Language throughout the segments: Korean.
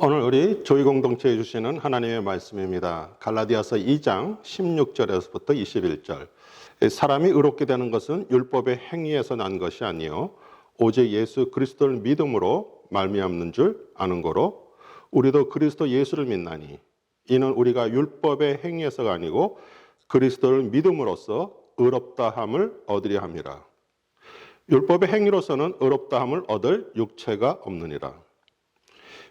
오늘 우리 조희 공동체에 주시는 하나님의 말씀입니다. 갈라디아서 2장 16절에서부터 21절. 사람이 의롭게 되는 것은 율법의 행위에서 난 것이 아니요 오직 예수 그리스도를 믿음으로 말미암는 줄 아는 거로 우리도 그리스도 예수를 믿나니 이는 우리가 율법의 행위에서가 아니고 그리스도를 믿음으로써 의롭다함을 얻으려 함이라. 율법의 행위로서는 의롭다함을 얻을 육체가 없느니라.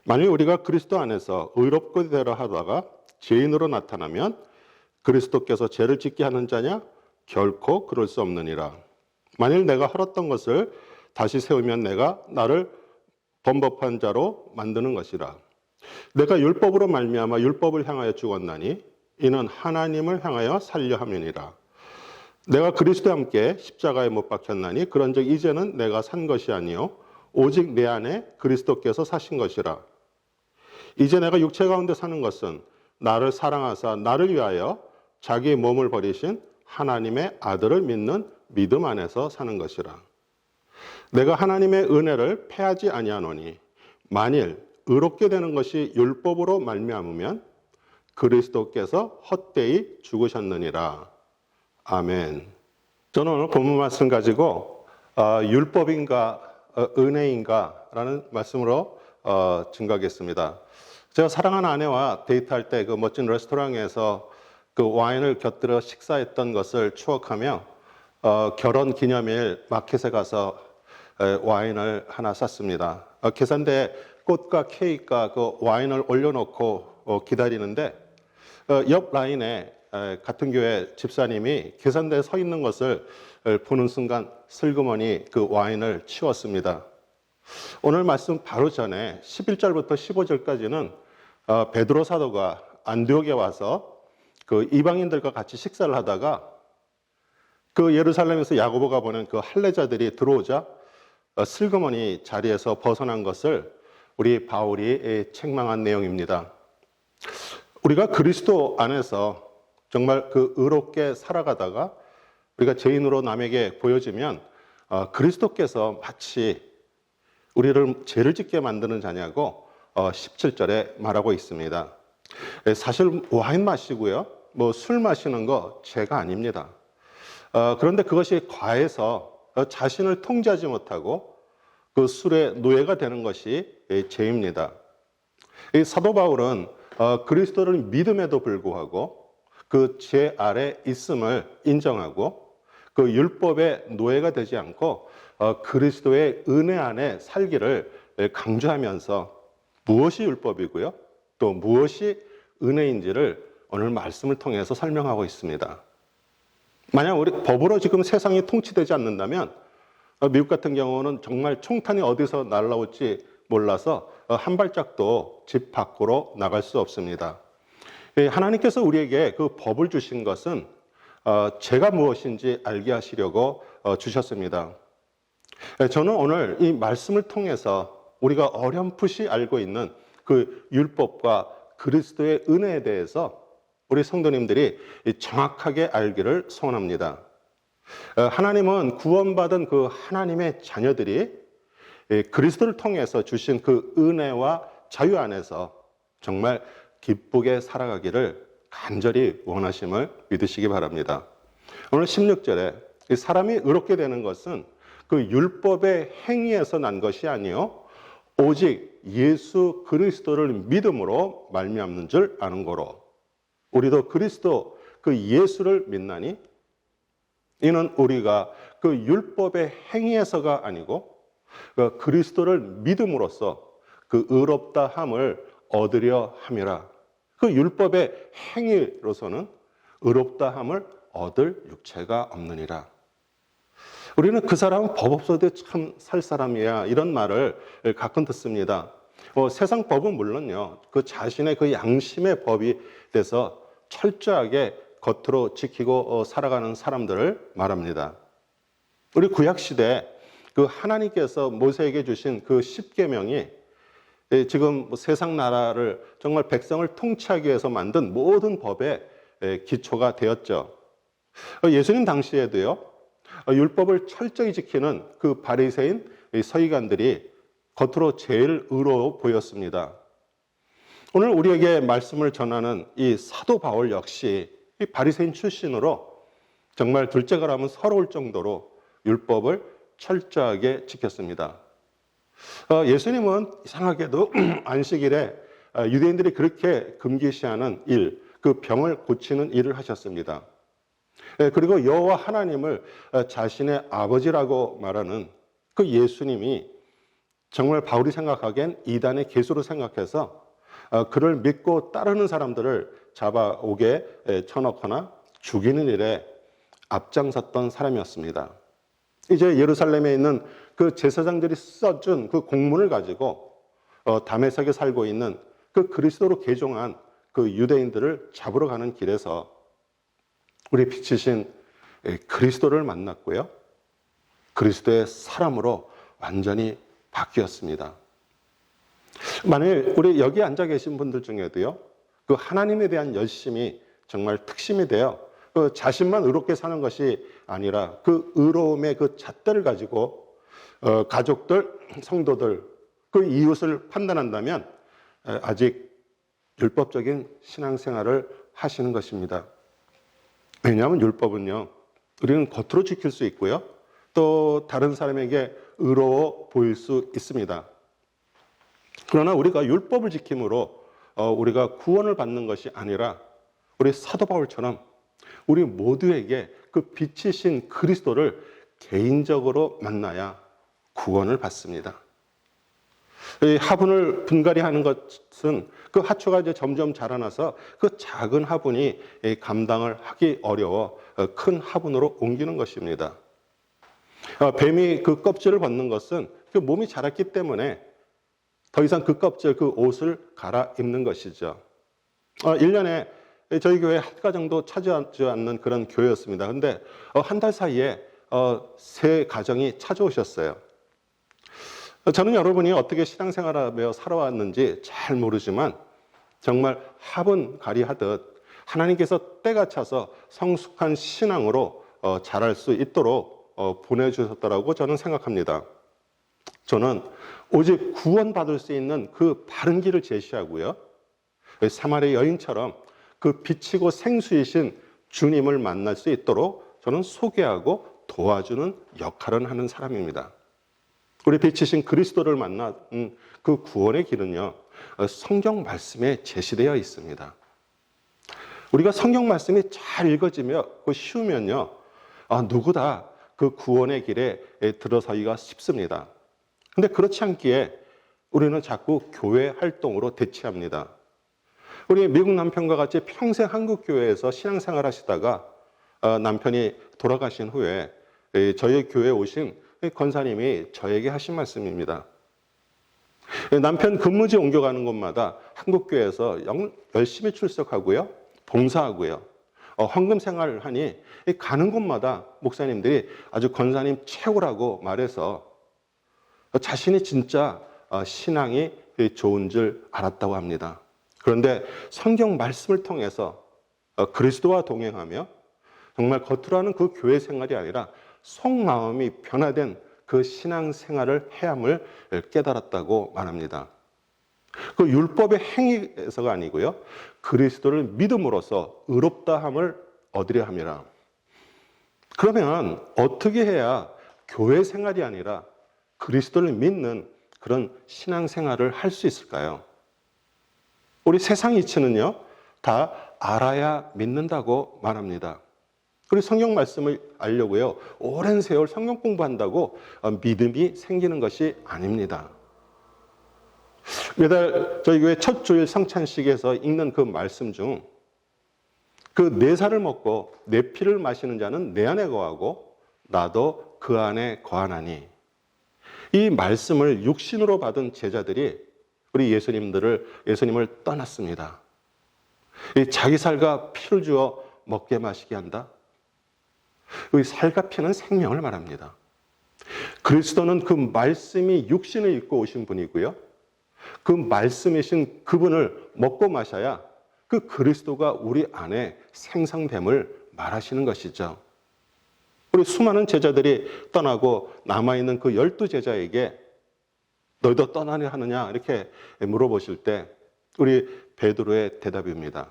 만일 우리가 그리스도 안에서 의롭게 되려 하다가 죄인으로 나타나면 그리스도께서 죄를 짓게 하는 자냐? 결코 그럴 수 없느니라. 만일 내가 헐었던 것을 다시 세우면 내가 나를 범법한 자로 만드는 것이라. 내가 율법으로 말미암아 율법을 향하여 죽었나니 이는 하나님을 향하여 살려 함이니라. 내가 그리스도와 함께 십자가에 못 박혔나니 그런즉 이제는 내가 산 것이 아니요 오직 내 안에 그리스도께서 사신 것이라. 이제 내가 육체 가운데 사는 것은 나를 사랑하사 나를 위하여 자기 몸을 버리신 하나님의 아들을 믿는 믿음 안에서 사는 것이라. 내가 하나님의 은혜를 패하지 아니하노니 만일 의롭게 되는 것이 율법으로 말미암으면 그리스도께서 헛되이 죽으셨느니라. 아멘. 저는 오늘 본문 말씀 가지고 율법인가 은혜인가 라는 말씀으로 증거하겠습니다. 제가 사랑하는 아내와 데이트할 때 그 멋진 레스토랑에서 그 와인을 곁들여 식사했던 것을 추억하며 결혼 기념일 마켓에 가서 와인을 하나 샀습니다. 계산대에 꽃과 케이크와 그 와인을 올려놓고 기다리는데 옆 라인에 같은 교회 집사님이 계산대에 서 있는 것을 보는 순간 슬그머니 그 와인을 치웠습니다. 오늘 말씀 바로 전에 11절부터 15절까지는 베드로 사도가 안디옥에 와서 그 이방인들과 같이 식사를 하다가 그 예루살렘에서 야고보가 보낸 그 할례자들이 들어오자 슬그머니 자리에서 벗어난 것을 우리 바울이 책망한 내용입니다. 우리가 그리스도 안에서 정말 그 의롭게 살아가다가 우리가 죄인으로 남에게 보여지면 그리스도께서 마치 우리를 죄를 짓게 만드는 자냐고 17절에 말하고 있습니다. 사실 와인 마시고요, 뭐 술 마시는 거 죄가 아닙니다. 그런데 그것이 과해서 자신을 통제하지 못하고 그 술의 노예가 되는 것이 죄입니다. 이 사도 바울은 그리스도를 믿음에도 불구하고 그 죄 아래 있음을 인정하고 그 율법의 노예가 되지 않고 그리스도의 은혜 안에 살기를 강조하면서 무엇이 율법이고요, 또 무엇이 은혜인지를 오늘 말씀을 통해서 설명하고 있습니다. 만약 우리 법으로 지금 세상이 통치되지 않는다면 미국 같은 경우는 정말 총탄이 어디서 날라올지 몰라서 한 발짝도 집 밖으로 나갈 수 없습니다. 하나님께서 우리에게 그 법을 주신 것은 죄가 무엇인지 알게 하시려고 주셨습니다. 저는 오늘 이 말씀을 통해서 우리가 어렴풋이 알고 있는 그 율법과 그리스도의 은혜에 대해서 우리 성도님들이 정확하게 알기를 소원합니다. 하나님은 구원받은 그 하나님의 자녀들이 그리스도를 통해서 주신 그 은혜와 자유 안에서 정말 기쁘게 살아가기를 간절히 원하심을 믿으시기 바랍니다. 오늘 16절에 사람이 의롭게 되는 것은 그 율법의 행위에서 난 것이 아니요 오직 예수 그리스도를 믿음으로 말미암는 줄 아는 거로 우리도 그리스도 그 예수를 믿나니 이는 우리가 그 율법의 행위에서가 아니고 그 그리스도를 믿음으로써 그 의롭다함을 얻으려 함이라. 그 율법의 행위로서는 의롭다함을 얻을 육체가 없느니라. 우리는 그 사람은 법 없어도 참 살 사람이야 이런 말을 가끔 듣습니다. 세상 법은 물론요, 그 자신의 그 양심의 법이 돼서 철저하게 겉으로 지키고 살아가는 사람들을 말합니다. 우리 구약시대 그 하나님께서 모세에게 주신 그 십계명이 지금 세상 나라를 정말 백성을 통치하기 위해서 만든 모든 법의 기초가 되었죠. 예수님 당시에도요, 율법을 철저히 지키는 그 바리새인 서기관들이 겉으로 제일 의로워 보였습니다. 오늘 우리에게 말씀을 전하는 이 사도 바울 역시 이 바리새인 출신으로 정말 둘째가 라면 서러울 정도로 율법을 철저하게 지켰습니다. 예수님은 이상하게도 안식일에 유대인들이 그렇게 금기시하는 일, 그 병을 고치는 일을 하셨습니다. 그리고 여호와 하나님을 자신의 아버지라고 말하는 그 예수님이 정말 바울이 생각하기엔 이단의 개수로 생각해서 그를 믿고 따르는 사람들을 잡아오게 쳐넣거나 죽이는 일에 앞장섰던 사람이었습니다. 이제 예루살렘에 있는 그 제사장들이 써준 그 공문을 가지고 다메섹에 살고 있는 그 그리스도로 개종한 그 유대인들을 잡으러 가는 길에서 우리 빛이신 그리스도를 만났고요. 그리스도의 사람으로 완전히 바뀌었습니다. 만일 우리 여기 앉아 계신 분들 중에도요, 그 하나님에 대한 열심이 정말 특심이 되어 그 자신만 의롭게 사는 것이 아니라 그 의로움의 그 잣대를 가지고 가족들, 성도들, 그 이웃을 판단한다면 아직 율법적인 신앙생활을 하시는 것입니다. 왜냐하면 율법은요, 우리는 겉으로 지킬 수 있고요, 또 다른 사람에게 의로워 보일 수 있습니다. 그러나 우리가 율법을 지킴으로 우리가 구원을 받는 것이 아니라 우리 사도 바울처럼 우리 모두에게 그 빛이신 그리스도를 개인적으로 만나야 구원을 받습니다. 이 화분을 분갈이 하는 것은 그 하초가 이제 점점 자라나서 그 작은 화분이 감당을 하기 어려워 큰 화분으로 옮기는 것입니다. 뱀이 그 껍질을 벗는 것은 그 몸이 자랐기 때문에 더 이상 그 껍질, 그 옷을 갈아입는 것이죠. 1년에 저희 교회 한 가 정도 차지하지 않는 그런 교회였습니다. 근데 한 달 사이에 3가정이 찾아오셨어요. 저는 여러분이 어떻게 신앙생활하며 살아왔는지 잘 모르지만 정말 화분갈이 하듯 하나님께서 때가 차서 성숙한 신앙으로 자랄 수 있도록 보내주셨다고 저는 생각합니다. 저는 오직 구원받을 수 있는 그 바른 길을 제시하고요, 사마리 여인처럼 그 빛이고 생수이신 주님을 만날 수 있도록 저는 소개하고 도와주는 역할을 하는 사람입니다. 우리 빛이신 그리스도를 만난 그 구원의 길은요, 성경 말씀에 제시되어 있습니다. 우리가 성경 말씀이 잘 읽어지며 쉬우면요, 누구다 그 구원의 길에 들어서기가 쉽습니다. 근데 그렇지 않기에 우리는 자꾸 교회 활동으로 대치합니다. 우리 미국 남편과 같이 평생 한국 교회에서 신앙생활 하시다가 남편이 돌아가신 후에 저희 교회에 오신 권사님이 저에게 하신 말씀입니다. 남편 근무지 옮겨가는 곳마다 한국 교회에서 열심히 출석하고요, 봉사하고요, 헌금 생활을 하니 가는 곳마다 목사님들이 아주 권사님 최고라고 말해서 자신이 진짜 신앙이 좋은 줄 알았다고 합니다. 그런데 성경 말씀을 통해서 그리스도와 동행하며 정말 겉으로 하는 그 교회 생활이 아니라 속마음이 변화된 그 신앙생활을 해야 함을 깨달았다고 말합니다. 그 율법의 행위에서가 아니고요, 그리스도를 믿음으로써 의롭다함을 얻으려 함이라. 그러면 어떻게 해야 교회 생활이 아니라 그리스도를 믿는 그런 신앙생활을 할 수 있을까요? 우리 세상 이치는요, 다 알아야 믿는다고 말합니다. 우리 성경 말씀을 알려고요, 오랜 세월 성경 공부한다고 믿음이 생기는 것이 아닙니다. 매달 저희 교회 첫 주일 성찬식에서 읽는 그 말씀 중 그 내 살을 먹고 내 피를 마시는 자는 내 안에 거하고 나도 그 안에 거하나니, 이 말씀을 육신으로 받은 제자들이 우리 예수님을 떠났습니다. 자기 살과 피를 주어 먹게 마시게 한다. 이 살과 피는 생명을 말합니다. 그리스도는 그 말씀이 육신을 입고 오신 분이고요, 그 말씀이신 그분을 먹고 마셔야 그 그리스도가 우리 안에 생성됨을 말하시는 것이죠. 우리 수많은 제자들이 떠나고 남아있는 그 12제자에게 너희도 떠나려 하느냐 이렇게 물어보실 때 우리 베드로의 대답입니다.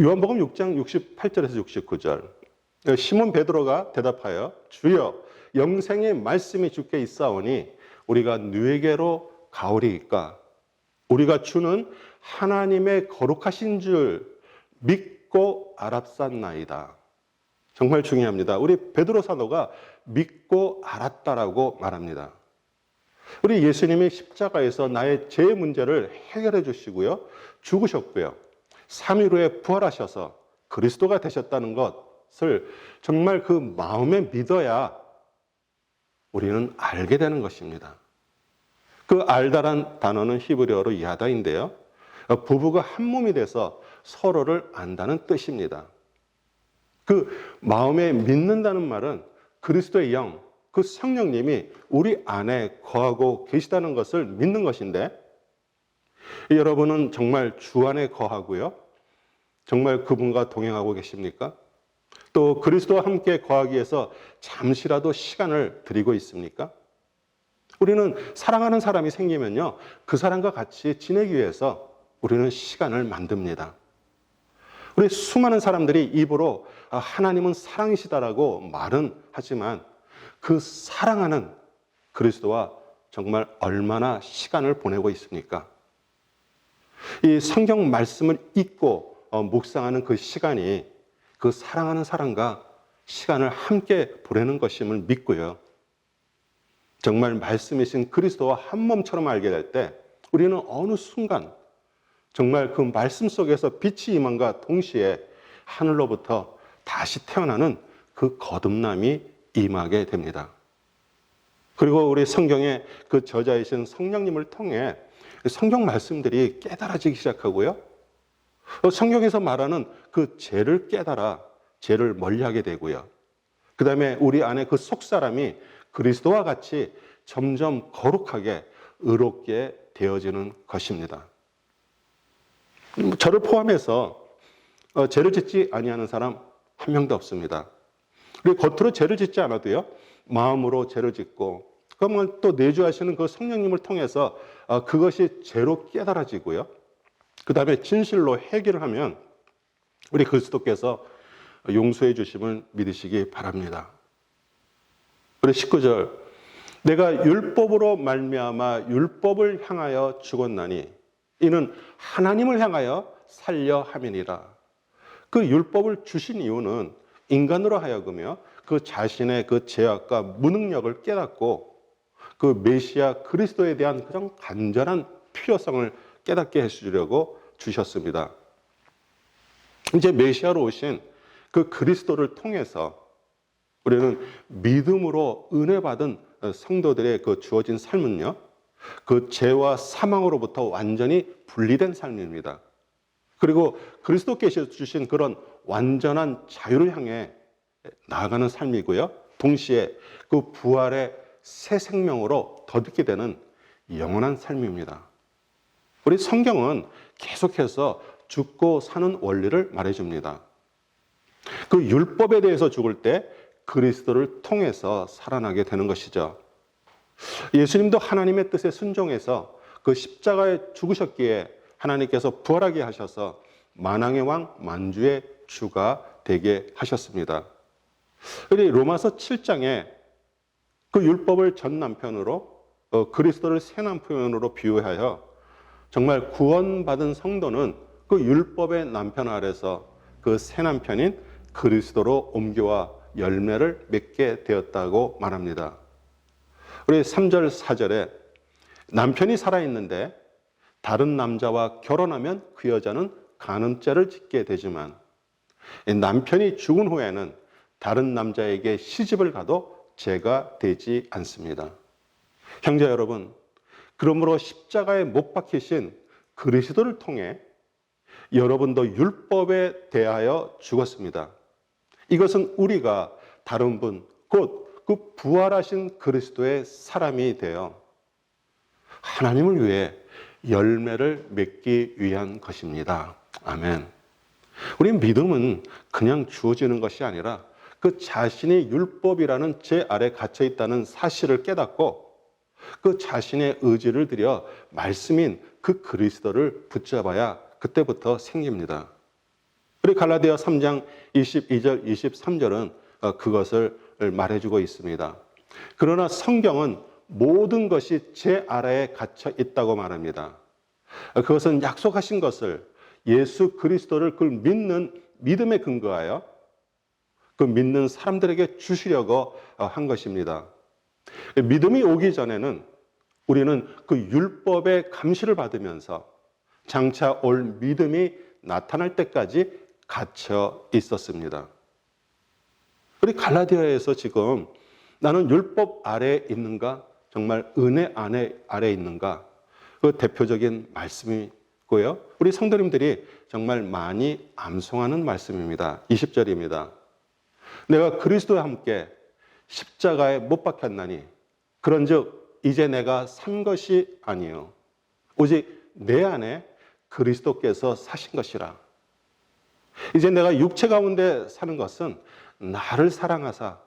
요한복음 6장 68절에서 69절. 시몬 베드로가 대답하여 주여 영생의 말씀이 주께 있사오니 우리가 누에게로 가오리이까. 우리가 주는 하나님의 거룩하신 줄 믿고 알았사나이다. 정말 중요합니다. 우리 베드로 사도가 믿고 알았다라고 말합니다. 우리 예수님이 십자가에서 나의 죄 문제를 해결해 주시고요. 죽으셨고요. 3일 후에 부활하셔서 그리스도가 되셨다는 것을 정말 그 마음에 믿어야 우리는 알게 되는 것입니다. 그 알다란 단어는 히브리어로 야다인데요. 부부가 한 몸이 돼서 서로를 안다는 뜻입니다. 그 마음에 믿는다는 말은 그리스도의 영, 그 성령님이 우리 안에 거하고 계시다는 것을 믿는 것인데, 여러분은 정말 주 안에 거하고요. 정말 그분과 동행하고 계십니까? 또 그리스도와 함께 거하기 위해서 잠시라도 시간을 드리고 있습니까? 우리는 사랑하는 사람이 생기면요, 그 사람과 같이 지내기 위해서 우리는 시간을 만듭니다. 우리 수많은 사람들이 입으로 하나님은 사랑이시다라고 말은 하지만 그 사랑하는 그리스도와 정말 얼마나 시간을 보내고 있습니까? 이 성경 말씀을 읽고 묵상하는 그 시간이 그 사랑하는 사람과 시간을 함께 보내는 것임을 믿고요. 정말 말씀이신 그리스도와 한 몸처럼 알게 될 때 우리는 어느 순간 정말 그 말씀 속에서 빛이 임함과 동시에 하늘로부터 다시 태어나는 그 거듭남이 임하게 됩니다. 그리고 우리 성경의 그 저자이신 성령님을 통해 성경 말씀들이 깨달아지기 시작하고요. 성경에서 말하는 그 죄를 깨달아 죄를 멀리하게 되고요. 그 다음에 우리 안에 그 속사람이 그리스도와 같이 점점 거룩하게 의롭게 되어지는 것입니다. 저를 포함해서 죄를 짓지 아니하는 사람 한 명도 없습니다. 그리고 겉으로 죄를 짓지 않아도요, 마음으로 죄를 짓고, 그러면 또 내주하시는 그 성령님을 통해서 그것이 죄로 깨달아지고요. 그 다음에 진실로 회개를 하면 우리 그리스도께서 용서해 주심을 믿으시기 바랍니다. 우리 19절, 내가 율법으로 말미암아 율법을 향하여 죽었나니 이는 하나님을 향하여 살려 함이니라. 그 율법을 주신 이유는 인간으로 하여금요, 그 자신의 그 죄악과 무능력을 깨닫고 그 메시아 그리스도에 대한 그런 간절한 필요성을 깨닫게 해주려고 주셨습니다. 이제 메시아로 오신 그 그리스도를 통해서 우리는 믿음으로 은혜 받은 성도들의 그 주어진 삶은요, 그 죄와 사망으로부터 완전히 분리된 삶입니다. 그리고 그리스도께서 주신 그런 완전한 자유를 향해 나아가는 삶이고요. 동시에 그 부활의 새 생명으로 덧입게 되는 영원한 삶입니다. 우리 성경은 계속해서 죽고 사는 원리를 말해줍니다. 그 율법에 대해서 죽을 때 그리스도를 통해서 살아나게 되는 것이죠. 예수님도 하나님의 뜻에 순종해서 그 십자가에 죽으셨기에 하나님께서 부활하게 하셔서 만왕의 왕 만주의 주가 되게 하셨습니다. 우리 로마서 7장에 그 율법을 전 남편으로 그리스도를 새 남편으로 비유하여 정말 구원받은 성도는 그 율법의 남편 아래서 그 새 남편인 그리스도로 옮겨와 열매를 맺게 되었다고 말합니다. 우리 3절 4절에 남편이 살아있는데 다른 남자와 결혼하면 그 여자는 간음죄를 짓게 되지만 남편이 죽은 후에는 다른 남자에게 시집을 가도 죄가 되지 않습니다. 형제 여러분, 그러므로 십자가에 못 박히신 그리스도를 통해 여러분도 율법에 대하여 죽었습니다. 이것은 우리가 다른 분, 곧 그 부활하신 그리스도의 사람이 되어 하나님을 위해 열매를 맺기 위한 것입니다. 아멘. 우리 믿음은 그냥 주어지는 것이 아니라 그 자신이 율법이라는 죄 아래 갇혀 있다는 사실을 깨닫고 그 자신의 의지를 들여 말씀인 그 그리스도를 붙잡아야 그때부터 생깁니다. 그리고 갈라디아 3장 22절, 23절은 그것을 말해주고 있습니다. 그러나 성경은 모든 것이 제 아래에 갇혀 있다고 말합니다. 그것은 약속하신 것을 예수 그리스도를 그걸 믿는 믿음에 근거하여 그 믿는 사람들에게 주시려고 한 것입니다. 믿음이 오기 전에는 우리는 그 율법의 감시를 받으면서 장차 올 믿음이 나타날 때까지 갇혀 있었습니다. 우리 갈라디아에서 지금 나는 율법 아래에 있는가? 정말 은혜 아래에 있는가? 그 대표적인 말씀이고요. 우리 성도님들이 정말 많이 암송하는 말씀입니다. 20절입니다. 내가 그리스도와 함께 십자가에 못 박혔나니 그런즉 이제 내가 산 것이 아니요 오직 내 안에 그리스도께서 사신 것이라. 이제 내가 육체 가운데 사는 것은 나를 사랑하사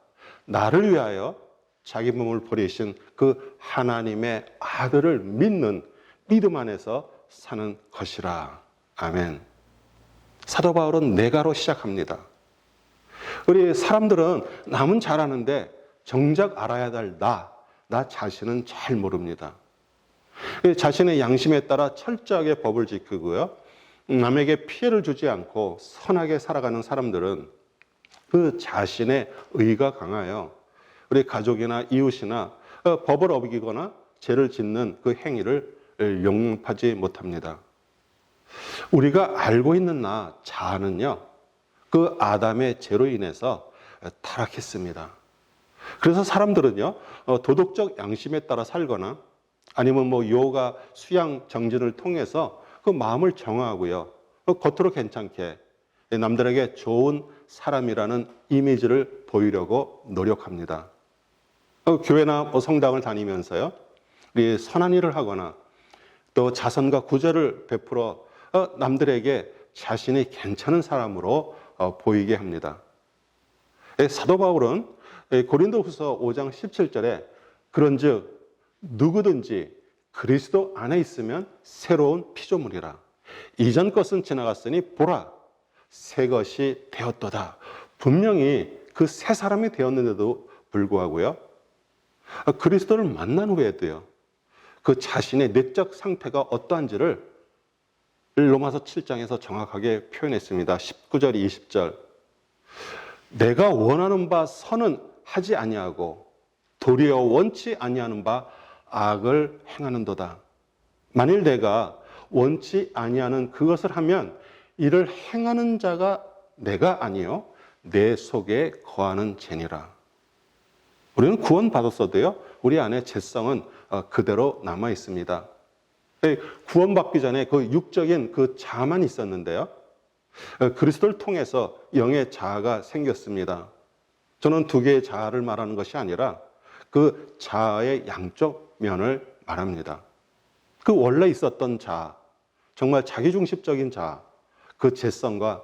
나를 위하여 자기 몸을 버리신 그 하나님의 아들을 믿는 믿음 안에서 사는 것이라. 아멘. 사도 바울은 내가로 시작합니다. 우리 사람들은 남은 잘 아는데 정작 알아야 될 나 자신은 잘 모릅니다. 자신의 양심에 따라 철저하게 법을 지키고요. 남에게 피해를 주지 않고 선하게 살아가는 사람들은 그 자신의 의가 강하여 우리 가족이나 이웃이나 법을 어기거나 죄를 짓는 그 행위를 용납하지 못합니다. 우리가 알고 있는 나 자아는요, 그 아담의 죄로 인해서 타락했습니다. 그래서 사람들은요, 도덕적 양심에 따라 살거나 아니면 요가, 수양, 정진을 통해서 그 마음을 정화하고요, 겉으로 괜찮게 남들에게 좋은 사람이라는 이미지를 보이려고 노력합니다. 교회나 성당을 다니면서요, 우리 선한 일을 하거나 또 자선과 구제를 베풀어 남들에게 자신이 괜찮은 사람으로 보이게 합니다. 사도 바울은 고린도후서 5장 17절에 그런즉 누구든지 그리스도 안에 있으면 새로운 피조물이라. 이전 것은 지나갔으니 보라 새 것이 되었도다. 분명히 그 새 사람이 되었는데도 불구하고요, 그리스도를 만난 후에도요, 그 자신의 내적 상태가 어떠한지를 로마서 7장에서 정확하게 표현했습니다. 19절, 20절. 내가 원하는 바 선은 하지 아니하고 도리어 원치 아니하는 바 악을 행하는도다. 만일 내가 원치 아니하는 그것을 하면 이를 행하는 자가 내가 아니요 내 속에 거하는 죄니라. 우리는 구원받았어도요, 우리 안에 죄성은 그대로 남아 있습니다. 구원받기 전에 그 육적인 그 자아만 있었는데요, 그리스도를 통해서 영의 자아가 생겼습니다. 저는 두 개의 자아를 말하는 것이 아니라 그 자아의 양쪽 면을 말합니다. 그 원래 있었던 자아, 정말 자기중심적인 자아, 그 죄성과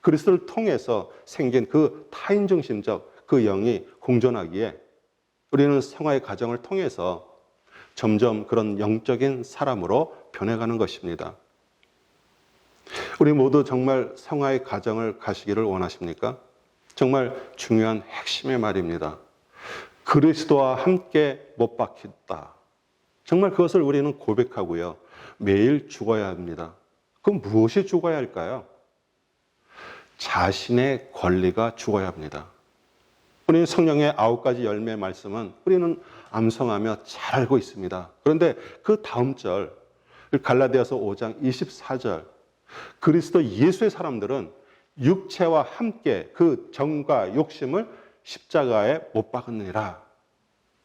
그리스도를 통해서 생긴 그 타인중심적 그 영이 공존하기에 우리는 성화의 과정을 통해서 점점 그런 영적인 사람으로 변해가는 것입니다. 우리 모두 정말 성화의 과정을 가시기를 원하십니까? 정말 중요한 핵심의 말입니다. 그리스도와 함께 못 박혔다. 정말 그것을 우리는 고백하고요, 매일 죽어야 합니다. 그럼 무엇이 죽어야 할까요? 자신의 권리가 죽어야 합니다. 우리는 성령의 9가지 열매 말씀은 우리는 암송하며 잘 알고 있습니다. 그런데 그 다음 절, 갈라디아서 5장 24절, 그리스도 예수의 사람들은 육체와 함께 그 정과 욕심을 십자가에 못 박았느니라.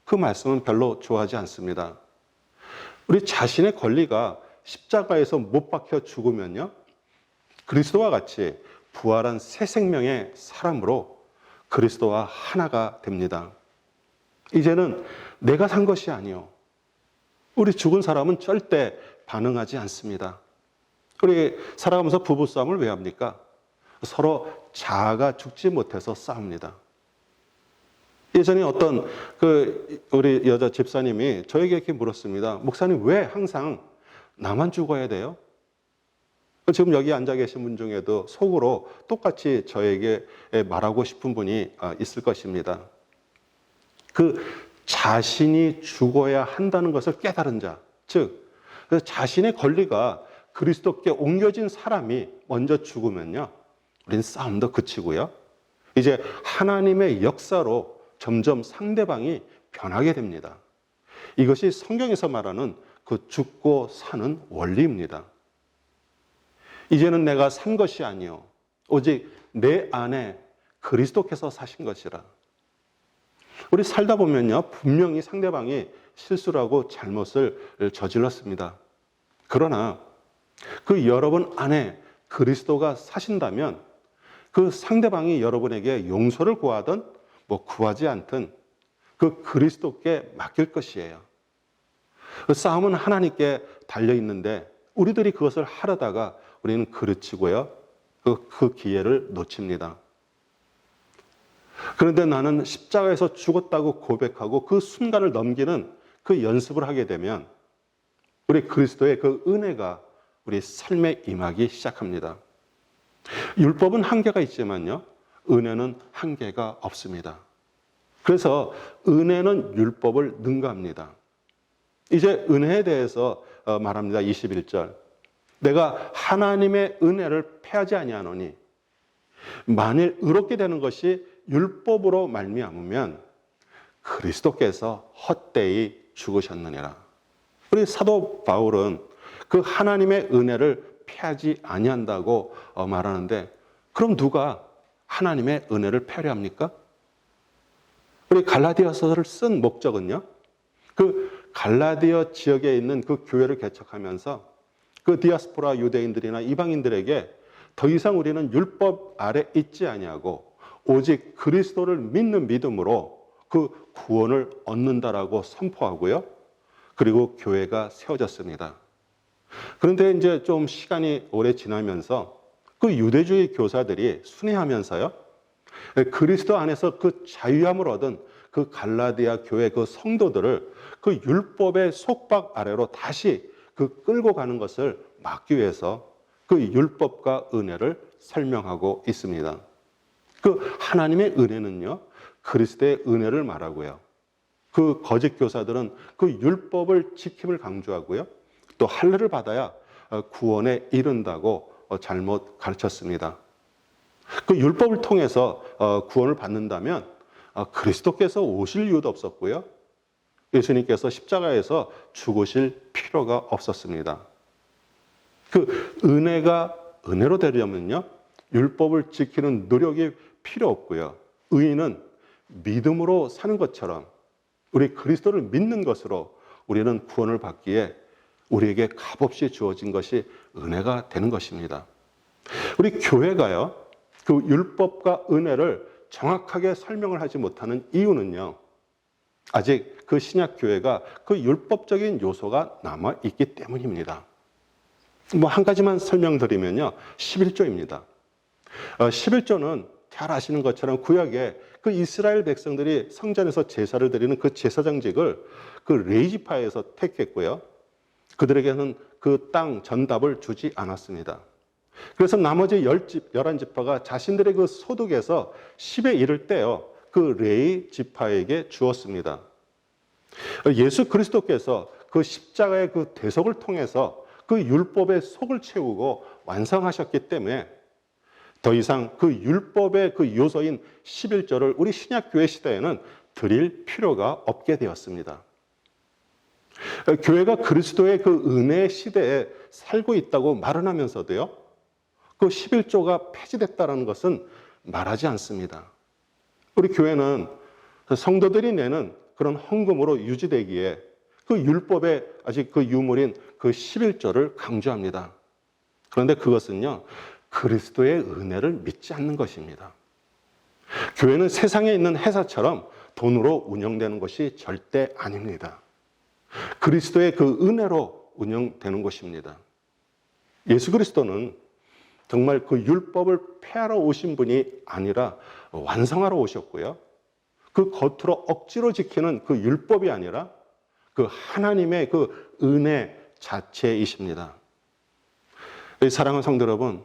그 말씀은 별로 좋아하지 않습니다. 우리 자신의 권리가 십자가에서 못 박혀 죽으면요, 그리스도와 같이 부활한 새 생명의 사람으로 그리스도와 하나가 됩니다. 이제는 내가 산 것이 아니요, 우리 죽은 사람은 절대 반응하지 않습니다. 우리 살아가면서 부부싸움을 왜 합니까? 서로 자아가 죽지 못해서 싸웁니다. 예전에 어떤 우리 여자 집사님이 저에게 이렇게 물었습니다. 목사님, 왜 항상 나만 죽어야 돼요? 지금 여기 앉아 계신 분 중에도 속으로 똑같이 저에게 말하고 싶은 분이 있을 것입니다. 그 자신이 죽어야 한다는 것을 깨달은 자, 즉 자신의 권리가 그리스도께 옮겨진 사람이 먼저 죽으면요, 우리는 싸움도 그치고요, 이제 하나님의 역사로 점점 상대방이 변하게 됩니다. 이것이 성경에서 말하는 그 죽고 사는 원리입니다. 이제는 내가 산 것이 아니요 오직 내 안에 그리스도께서 사신 것이라. 우리 살다 보면요, 분명히 상대방이 실수를 하고 잘못을 저질렀습니다. 그러나 그 여러분 안에 그리스도가 사신다면 그 상대방이 여러분에게 용서를 구하든 구하지 않든 그 그리스도께 맡길 것이에요. 그 싸움은 하나님께 달려 있는데 우리들이 그것을 하려다가 우리는 그르치고요, 그 기회를 놓칩니다. 그런데 나는 십자가에서 죽었다고 고백하고 그 순간을 넘기는 그 연습을 하게 되면 우리 그리스도의 그 은혜가 우리 삶에 임하기 시작합니다. 율법은 한계가 있지만요, 은혜는 한계가 없습니다. 그래서 은혜는 율법을 능가합니다. 이제 은혜에 대해서 말합니다. 21절. 내가 하나님의 은혜를 패하지 아니하노니 만일 의롭게 되는 것이 율법으로 말미암으면 그리스도께서 헛되이 죽으셨느니라. 우리 사도 바울은 그 하나님의 은혜를 패하지 아니한다고 말하는데, 그럼 누가 하나님의 은혜를 패하려 합니까? 우리 갈라디아서를 쓴 목적은요, 그 갈라디아 지역에 있는 그 교회를 개척하면서 그 디아스포라 유대인들이나 이방인들에게 더 이상 우리는 율법 아래 있지 아니하고 오직 그리스도를 믿는 믿음으로 그 구원을 얻는다라고 선포하고요, 그리고 교회가 세워졌습니다. 그런데 이제 좀 시간이 오래 지나면서 그 유대주의 교사들이 순회하면서요, 그리스도 안에서 그 자유함을 얻은 그 갈라디아 교회 그 성도들을 그 율법의 속박 아래로 다시 그 끌고 가는 것을 막기 위해서 그 율법과 은혜를 설명하고 있습니다. 그 하나님의 은혜는요, 그리스도의 은혜를 말하고요, 그 거짓 교사들은 그 율법을 지킴을 강조하고요, 또 할례를 받아야 구원에 이른다고 잘못 가르쳤습니다. 그 율법을 통해서 구원을 받는다면 그리스도께서 오실 이유도 없었고요, 예수님께서 십자가에서 죽으실 필요가 없었습니다. 그 은혜가 은혜로 되려면요, 율법을 지키는 노력이 필요 없고요, 의인은 믿음으로 사는 것처럼 우리 그리스도를 믿는 것으로 우리는 구원을 받기에 우리에게 값없이 주어진 것이 은혜가 되는 것입니다. 우리 교회가요, 그 율법과 은혜를 정확하게 설명을 하지 못하는 이유는요, 아직 그 신약 교회가 그 율법적인 요소가 남아 있기 때문입니다. 한 가지만 설명드리면요, 11조입니다. 11조는 잘 아시는 것처럼 구약에 그 이스라엘 백성들이 성전에서 제사를 드리는 그 제사장직을 그 레위지파에서 택했고요, 그들에게는 그 땅 전답을 주지 않았습니다. 그래서 나머지 11지파가 자신들의 그 소득에서 10의 1을 떼어 그 레위 지파에게 주었습니다. 예수 그리스도께서 그 십자가의 그 대속을 통해서 그 율법의 속을 채우고 완성하셨기 때문에 더 이상 그 율법의 그 요소인 11조를 우리 신약교회 시대에는 드릴 필요가 없게 되었습니다. 교회가 그리스도의 그 은혜의 시대에 살고 있다고 말은 하면서도요, 그 11조가 폐지됐다는 것은 말하지 않습니다. 우리 교회는 성도들이 내는 그런 헌금으로 유지되기에 그 율법의 아직 그 유물인 그 11조를 강조합니다. 그런데 그것은요, 그리스도의 은혜를 믿지 않는 것입니다. 교회는 세상에 있는 회사처럼 돈으로 운영되는 것이 절대 아닙니다. 그리스도의 그 은혜로 운영되는 것입니다. 예수 그리스도는 정말 그 율법을 폐하러 오신 분이 아니라 완성하러 오셨고요, 그 겉으로 억지로 지키는 그 율법이 아니라 그 하나님의 그 은혜 자체이십니다. 사랑하는 성도 여러분,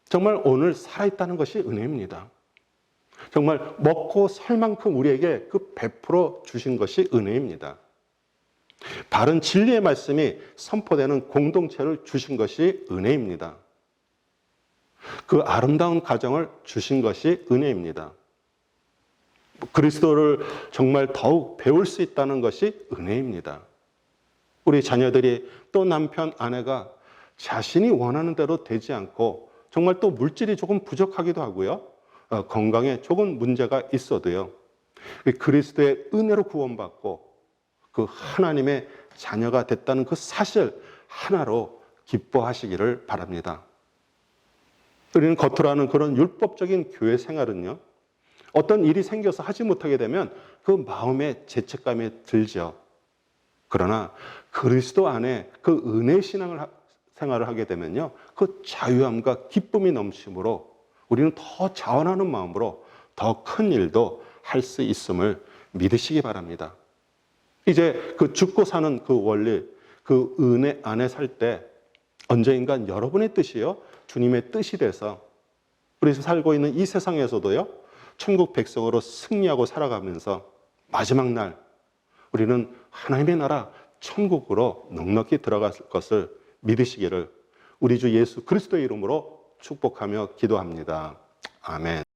정말 오늘 살아있다는 것이 은혜입니다. 정말 먹고 살 만큼 우리에게 그 베풀어 주신 것이 은혜입니다. 바른 진리의 말씀이 선포되는 공동체를 주신 것이 은혜입니다. 그 아름다운 가정을 주신 것이 은혜입니다. 그리스도를 정말 더욱 배울 수 있다는 것이 은혜입니다. 우리 자녀들이 또 남편, 아내가 자신이 원하는 대로 되지 않고 정말 또 물질이 조금 부족하기도 하고요. 건강에 조금 문제가 있어도요. 그리스도의 은혜로 구원받고 그 하나님의 자녀가 됐다는 그 사실 하나로 기뻐하시기를 바랍니다. 우리는 겉으로 하는 그런 율법적인 교회 생활은요, 어떤 일이 생겨서 하지 못하게 되면 그 마음에 죄책감이 들죠. 그러나 그리스도 안에 그 은혜 생활을 하게 되면요, 그 자유함과 기쁨이 넘치므로 우리는 더 자원하는 마음으로 더 큰 일도 할 수 있음을 믿으시기 바랍니다. 이제 그 죽고 사는 그 원리, 그 은혜 안에 살 때 언젠간 여러분의 뜻이요, 주님의 뜻이 돼서 우리 살고 있는 이 세상에서도요, 천국 백성으로 승리하고 살아가면서 마지막 날 우리는 하나님의 나라 천국으로 넉넉히 들어갈 것을 믿으시기를 우리 주 예수 그리스도의 이름으로 축복하며 기도합니다. 아멘.